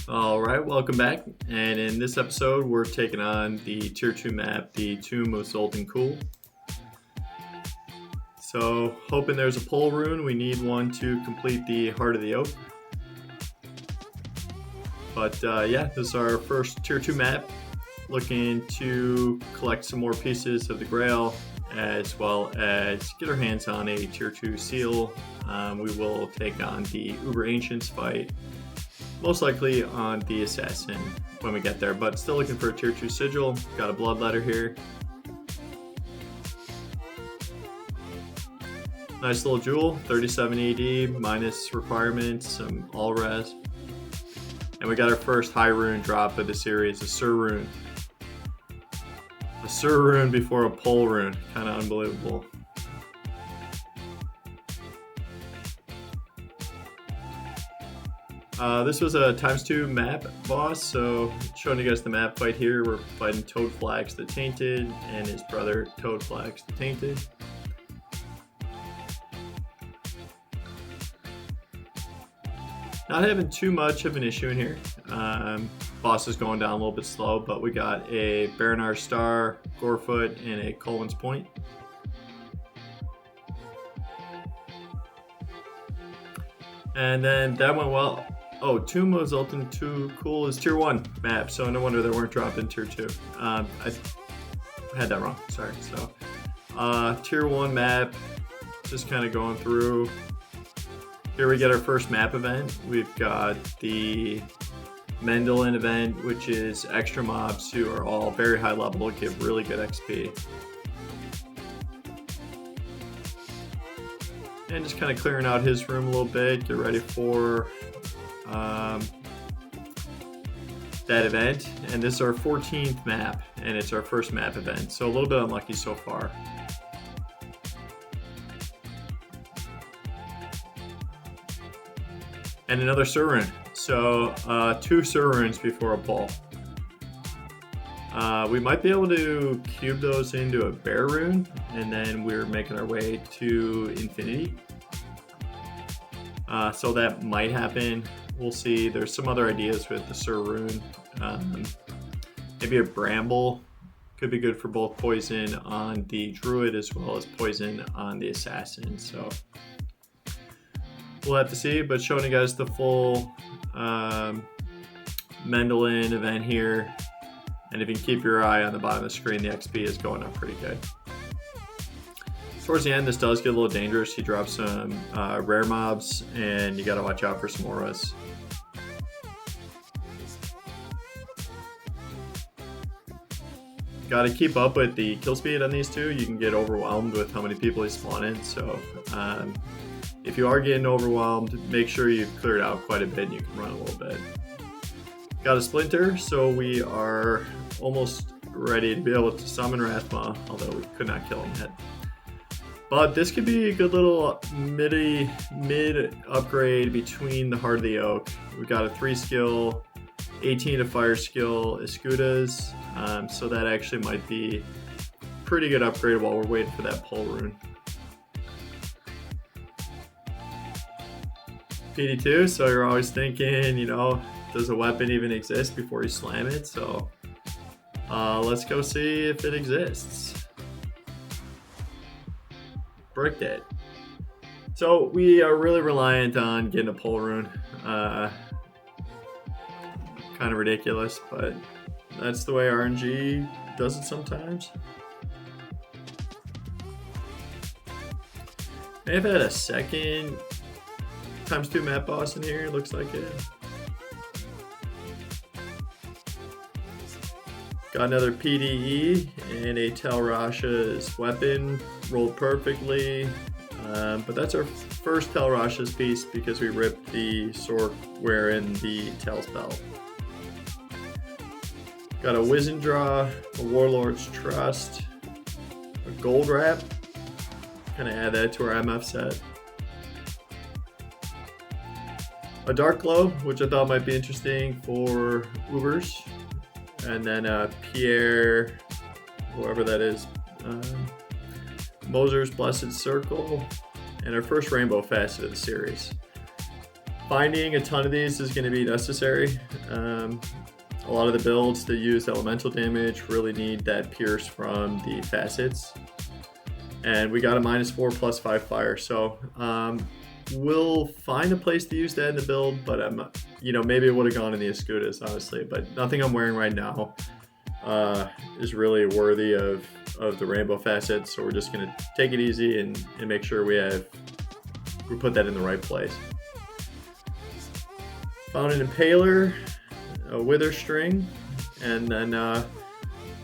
Alright, welcome back, and in this episode we're taking on the tier 2 map, the Tomb of Zoltun Kulle. So, hoping there's a pole rune, we need one to complete the Heart of the Oak. But yeah, this is our first tier 2 map, looking to collect some more pieces of the Grail, as well as get our hands on a tier 2 seal. We will take on the Uber Ancients fight, most likely on the Assassin when we get there, but still looking for a tier 2 sigil. Got a bloodletter here. Nice little jewel, 37 AD, minus requirements, some all res. And we got our first High Rune drop of the series, a Sir Rune. A Sir Rune before a pole rune, kind of unbelievable. This was a ×2 map boss, so showing you guys the map fight here. We're fighting Toad Flax the Tainted and his brother Toad Flax the Tainted. Not having too much of an issue in here. Boss is going down a little bit slow, but we got a Baranar Star, Gorefoot, and a Colwyn's Point. And then that went well. Oh, Tomb of Zoltun Kulle is tier 1 map, so no wonder they weren't dropped in tier 2. I had that wrong, sorry. So, tier 1 map, just kind of going through. Here we get our first map event. We've got the Mendelin event, which is extra mobs who are all very high level, give really good XP. And just kind of clearing out his room a little bit, get ready for that event. And this is our 14th map, and it's our first map event, so a little bit unlucky so far. And another Sir Rune, so 2 Sir Runes before a pole. We might be able to cube those into a Bear Rune, and then we're making our way to Infinity. So that might happen. We'll see. There's some other ideas with the Sir Rune. Maybe a Bramble could be good for both poison on the Druid as well as poison on the Assassin. So we'll have to see, but showing you guys the full Mendelin event here. And if you can keep your eye on the bottom of the screen, the XP is going up pretty good. Towards the end, this does get a little dangerous. You drop some rare mobs, and you gotta watch out for some auras. Gotta keep up with the kill speed on these two. You can get overwhelmed with how many people you spawn in, so if you are getting overwhelmed, make sure you've cleared out quite a bit and you can run a little bit. Got a Splinter, so we are almost ready to be able to summon Rathma, although we could not kill him yet. But this could be a good little mid upgrade between the Heart of the Oak. We got a 3 skill, 18 to fire skill Escudas, so that actually might be a pretty good upgrade while we're waiting for that pole rune. PD2, so you're always thinking, you know, does a weapon even exist before you slam it? So let's go see if it exists. Bricked it. So we are really reliant on getting a pole rune. Kind of ridiculous, but that's the way RNG does it sometimes. May have had a second ×2 map boss in here, looks like it. Got another PDE and a Tal Rasha's weapon, rolled perfectly. But that's our first Tal Rasha's piece because we ripped the sword wearing the Tal spell. Got a Wizened Draw, a Warlord's Trust, a Gold Wrap. Kind of add that to our MF set. A Dark Glow, which I thought might be interesting for Ubers. And then Pierre, whoever that is, Moser's Blessed Circle, and our first Rainbow Facet of the series. finding a ton of these is going to be necessary. A lot of the builds that use elemental damage really need that pierce from the facets. And we got a -4 +5 fire, so we'll find a place to use that in the build, but maybe it would have gone in the Escudas, honestly, but nothing I'm wearing right now is really worthy of the rainbow facets, so we're just going to take it easy and make sure we put that in the right place. Found an Impaler, a Wither String, and then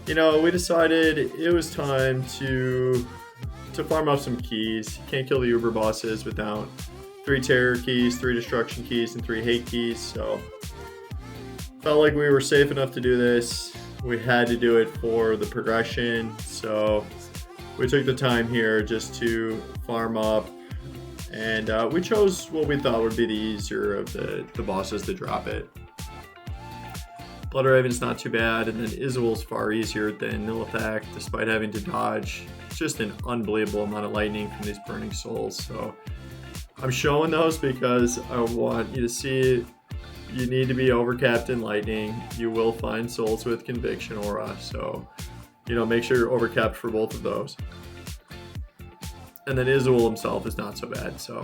we decided it was time to farm up some keys. You can't kill the Uber bosses without 3 terror keys, 3 destruction keys, and 3 hate keys, so felt like we were safe enough to do this. We had to do it for the progression, so we took the time here just to farm up, and we chose what we thought would be the easier of the bosses to drop it. Bloodraven's not too bad, and then Izual's far easier than Nihlathak, despite having to dodge just an unbelievable amount of lightning from these burning souls. So I'm showing those because I want you to see you need to be overcapped in lightning. You will find souls with conviction aura, so make sure you're overcapped for both of those. And then Izual himself is not so bad. So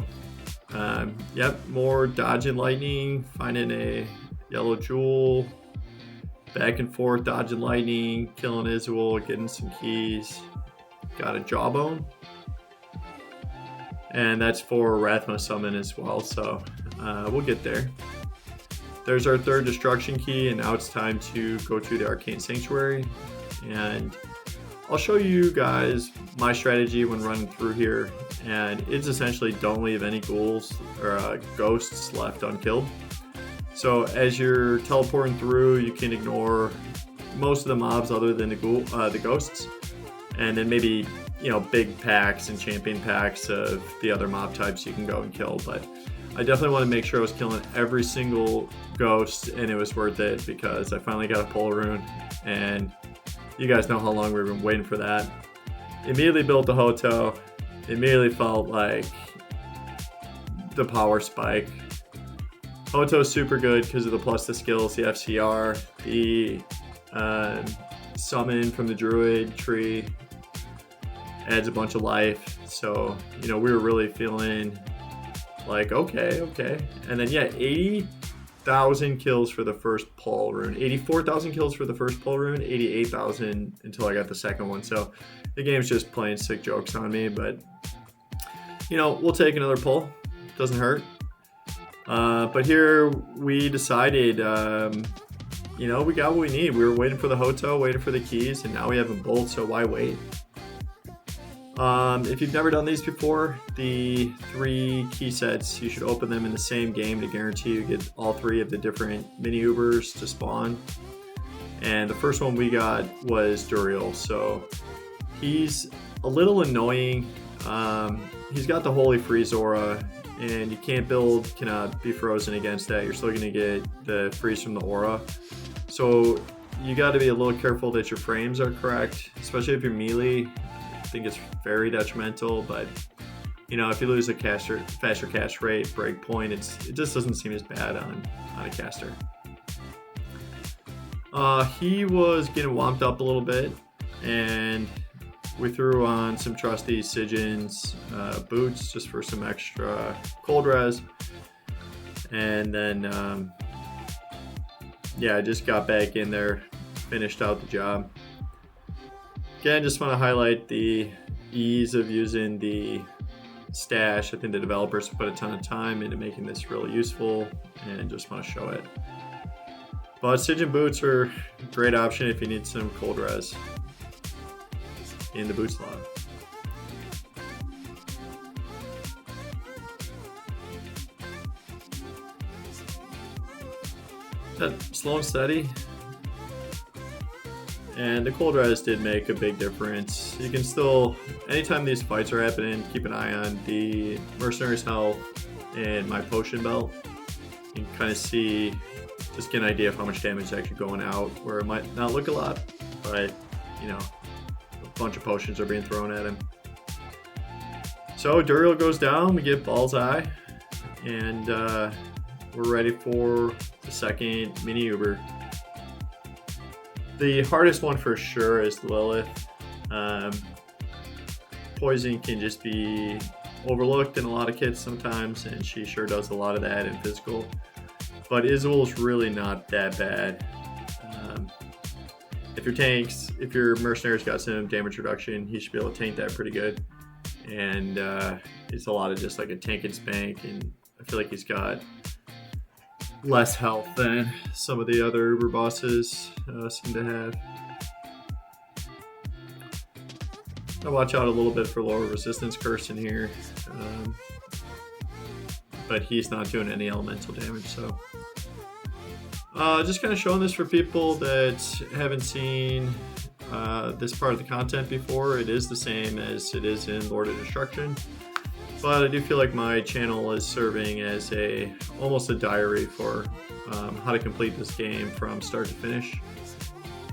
more dodge and lightning, finding a yellow jewel, back and forth, dodging lightning, killing Izual, getting some keys. Got a jawbone. And that's for Rathma summon as well, so we'll get there. There's our 3rd destruction key, and now it's time to go to the Arcane Sanctuary. And I'll show you guys my strategy when running through here, and it's essentially don't leave any ghouls or ghosts left unkilled. So as you're teleporting through, you can ignore most of the mobs other than the ghosts, and then maybe big packs and champion packs of the other mob types you can go and kill. But I definitely want to make sure I was killing every single ghost, and it was worth it because I finally got a Pole Rune, and you guys know how long we've been waiting for that. Immediately built the Hoto. Immediately felt like the power spike. Hoto's super good because of the plus the skills, the FCR, the summon from the Druid tree adds a bunch of life. So, we were really feeling like, okay. And then, 80,000 kills for the first Pole Rune. 84,000 kills for the first Pole Rune, 88,000 until I got the second one. So the game's just playing sick jokes on me, but, we'll take another pull. Doesn't hurt. But here we decided, we got what we need. We were waiting for the Hoto, waiting for the keys, and now we have them both, so why wait? If you've never done these before, the 3 key sets, you should open them in the same game to guarantee you get all 3 of the different mini Ubers to spawn. And the first one we got was Duriel, so he's a little annoying. He's got the Holy Freeze aura, and you can't cannot be frozen against that. You're still going to get the freeze from the aura. So you got to be a little careful that your frames are correct, especially if you're melee. I think it's very detrimental, but if you lose a faster cast rate, break point, it just doesn't seem as bad on a caster. He was getting womped up a little bit, and we threw on some trusty Sigyn's boots just for some extra cold res, and then I just got back in there, finished out the job. Again, just want to highlight the ease of using the stash. I think the developers put a ton of time into making this really useful, and just want to show it. But Sigyn boots are a great option if you need some cold res in the boot slot. Slow and steady. And the cold res did make a big difference. You can still, anytime these fights are happening, keep an eye on the mercenary's health and my potion belt. You can kind of see, just get an idea of how much damage is actually going out, where it might not look a lot, but a bunch of potions are being thrown at him. So Duriel goes down, we get Bullseye, and we're ready for the second mini Uber. The hardest one for sure is Lilith. Poison can just be overlooked in a lot of kits sometimes, and she sure does a lot of that in physical. But Izual's really not that bad. If your mercenary's got some damage reduction, he should be able to tank that pretty good. And it's a lot of just like a tank and spank, and I feel like he's got less health than some of the other Uber bosses seem to have. I'll watch out a little bit for lower resistance curse in here, but he's not doing any elemental damage, so just kind of showing this for people that haven't seen this part of the content before. It is the same as it is in Lord of Destruction, but I do feel like my channel is serving as almost a diary for how to complete this game from start to finish.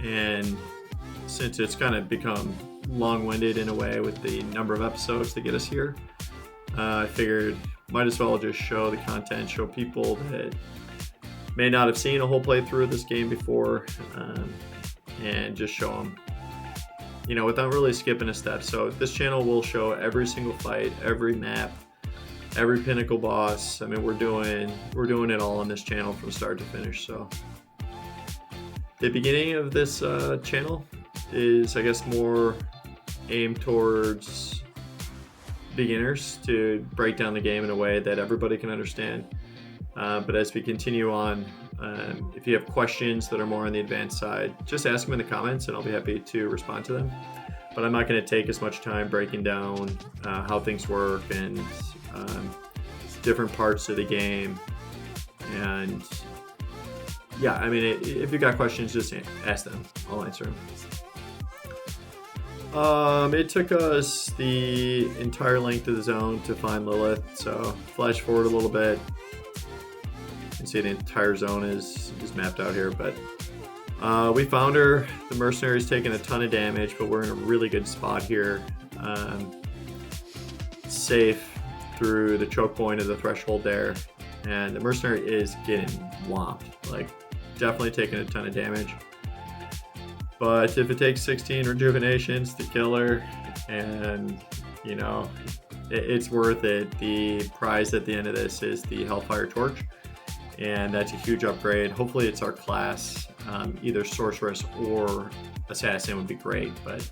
And since it's kind of become long-winded in a way with the number of episodes to get us here, I figured might as well just show the content, show people that may not have seen a whole playthrough of this game before, and just show them, you know, without really skipping a step. So this channel will show every single fight, every map, every pinnacle boss. I mean, we're doing it all on this channel from start to finish. So the beginning of this channel is, I guess, more aimed towards beginners to break down the game in a way that everybody can understand. But as we continue on, if you have questions that are more on the advanced side, just ask them in the comments and I'll be happy to respond to them. But I'm not going to take as much time breaking down how things work and different parts of the game. And yeah, I mean, if you got questions, just ask them. I'll answer them. It took us the entire length of the zone to find Lilith, so flash forward a little bit. You can see the entire zone is mapped out here, but we found her. The mercenary's taking a ton of damage, but we're in a really good spot here. Safe through the choke point of the threshold there, and the mercenary is getting whomped, like definitely taking a ton of damage. But if it takes 16 rejuvenations to kill her, and you know, it's worth it. The prize at the end of this is the Hellfire Torch, and that's a huge upgrade. Hopefully it's our class. Either Sorceress or Assassin would be great, but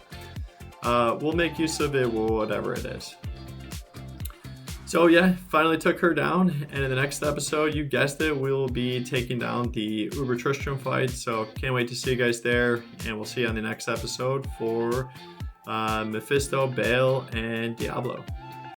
we'll make use of it, whatever it is. So yeah, finally took her down, and in the next episode, you guessed it, we'll be taking down the Uber Tristram fight. So can't wait to see you guys there, and we'll see you on the next episode for Mephisto, Baal, and Diablo.